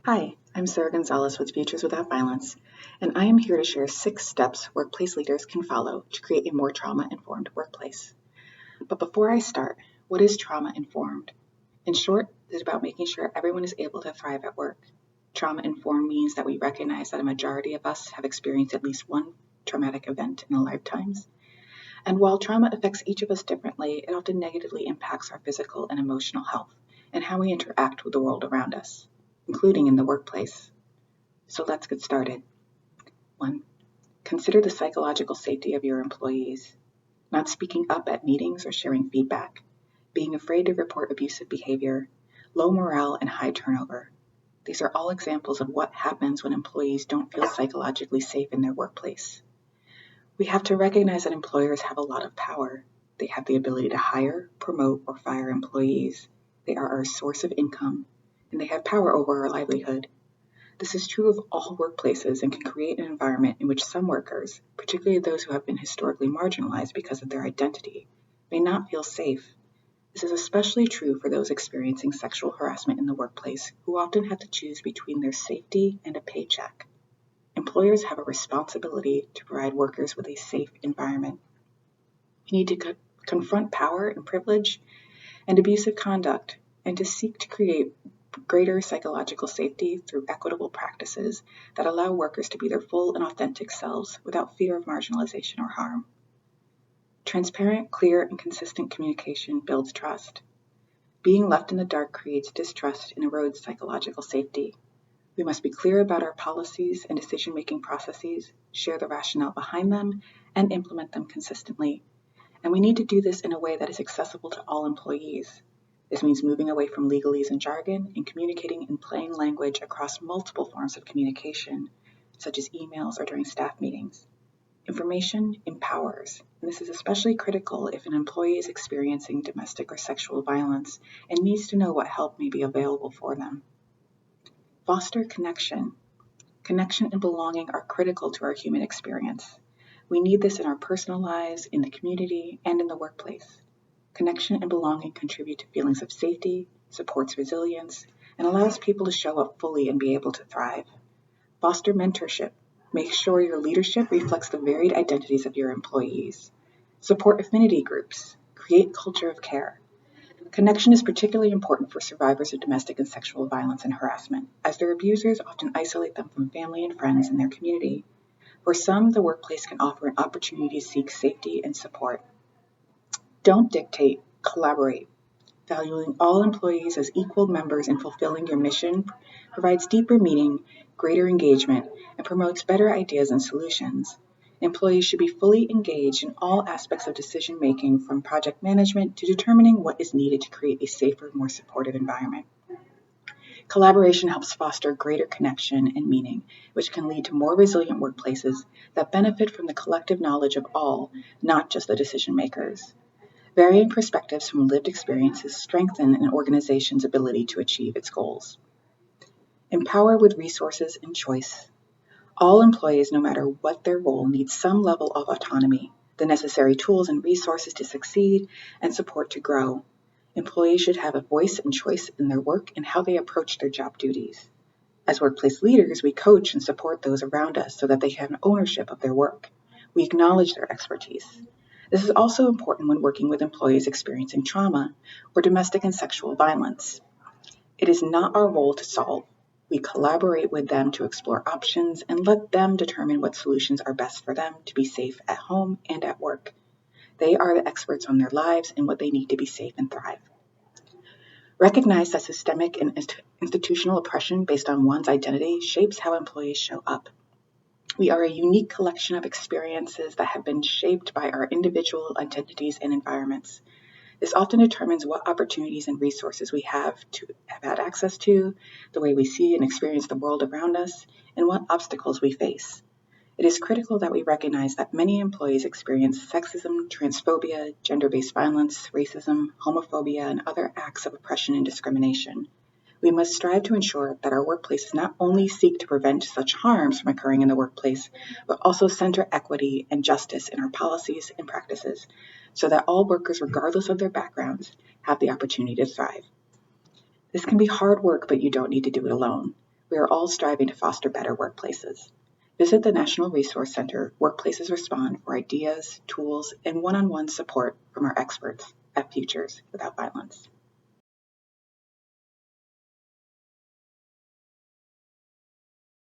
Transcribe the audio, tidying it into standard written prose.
Hi, I'm Sarah Gonzalez with Futures Without Violence, and I am here to share 6 steps workplace leaders can follow to create a more trauma-informed workplace. But before I start, what is trauma-informed? In short, it's about making sure everyone is able to thrive at work. Trauma-informed means that we recognize that a majority of us have experienced at least one traumatic event in our lifetimes. And while trauma affects each of us differently, it often negatively impacts our physical and emotional health and how we interact with the world around us, including in the workplace. So let's get started. 1. Consider the psychological safety of your employees. Not speaking up at meetings or sharing feedback, being afraid to report abusive behavior, low morale, and high turnover. These are all examples of what happens when employees don't feel psychologically safe in their workplace. We have to recognize that employers have a lot of power. They have the ability to hire, promote, or fire employees. They are our source of income, and they have power over our livelihood. This is true of all workplaces and can create an environment in which some workers, particularly those who have been historically marginalized because of their identity, may not feel safe. This is especially true for those experiencing sexual harassment in the workplace, who often have to choose between their safety and a paycheck. Employers have a responsibility to provide workers with a safe environment. We need to confront power and privilege and abusive conduct, and to seek to create greater psychological safety through equitable practices that allow workers to be their full and authentic selves without fear of marginalization or harm. Transparent, clear, and consistent communication builds trust. Being left in the dark creates distrust and erodes psychological safety. We must be clear about our policies and decision-making processes, share the rationale behind them, and implement them consistently. And we need to do this in a way that is accessible to all employees. This means moving away from legalese and jargon and communicating in plain language across multiple forms of communication, such as emails or during staff meetings. Information empowers, and this is especially critical if an employee is experiencing domestic or sexual violence and needs to know what help may be available for them. Foster connection. Connection and belonging are critical to our human experience. We need this in our personal lives, in the community, and in the workplace. Connection and belonging contribute to feelings of safety, supports resilience, and allows people to show up fully and be able to thrive. Foster mentorship. Make sure your leadership reflects the varied identities of your employees. Support affinity groups. Create culture of care. Connection is particularly important for survivors of domestic and sexual violence and harassment, as their abusers often isolate them from family and friends in their community. For some, the workplace can offer an opportunity to seek safety and support. Don't dictate, collaborate. Valuing all employees as equal members in fulfilling your mission provides deeper meaning, greater engagement, and promotes better ideas and solutions. Employees should be fully engaged in all aspects of decision making, from project management to determining what is needed to create a safer, more supportive environment. Collaboration helps foster greater connection and meaning, which can lead to more resilient workplaces that benefit from the collective knowledge of all, not just the decision makers. Varying perspectives from lived experiences strengthen an organization's ability to achieve its goals. Empower with resources and choice. All employees, no matter what their role, need some level of autonomy, the necessary tools and resources to succeed, and support to grow. Employees should have a voice and choice in their work and how they approach their job duties. As workplace leaders, we coach and support those around us so that they have ownership of their work. We acknowledge their expertise. This is also important when working with employees experiencing trauma or domestic and sexual violence. It is not our role to solve. We collaborate with them to explore options and let them determine what solutions are best for them to be safe at home and at work. They are the experts on their lives and what they need to be safe and thrive. Recognize that systemic and institutional oppression based on one's identity shapes how employees show up. We are a unique collection of experiences that have been shaped by our individual identities and environments. This often determines what opportunities and resources we have had access to, the way we see and experience the world around us, and what obstacles we face. It is critical that we recognize that many employees experience sexism, transphobia, gender-based violence, racism, homophobia, and other acts of oppression and discrimination. We must strive to ensure that our workplaces not only seek to prevent such harms from occurring in the workplace, but also center equity and justice in our policies and practices, so that all workers, regardless of their backgrounds, have the opportunity to thrive. This can be hard work, but you don't need to do it alone. We are all striving to foster better workplaces. Visit the National Resource Center, Workplaces Respond, for ideas, tools, and one-on-one support from our experts at Futures Without Violence.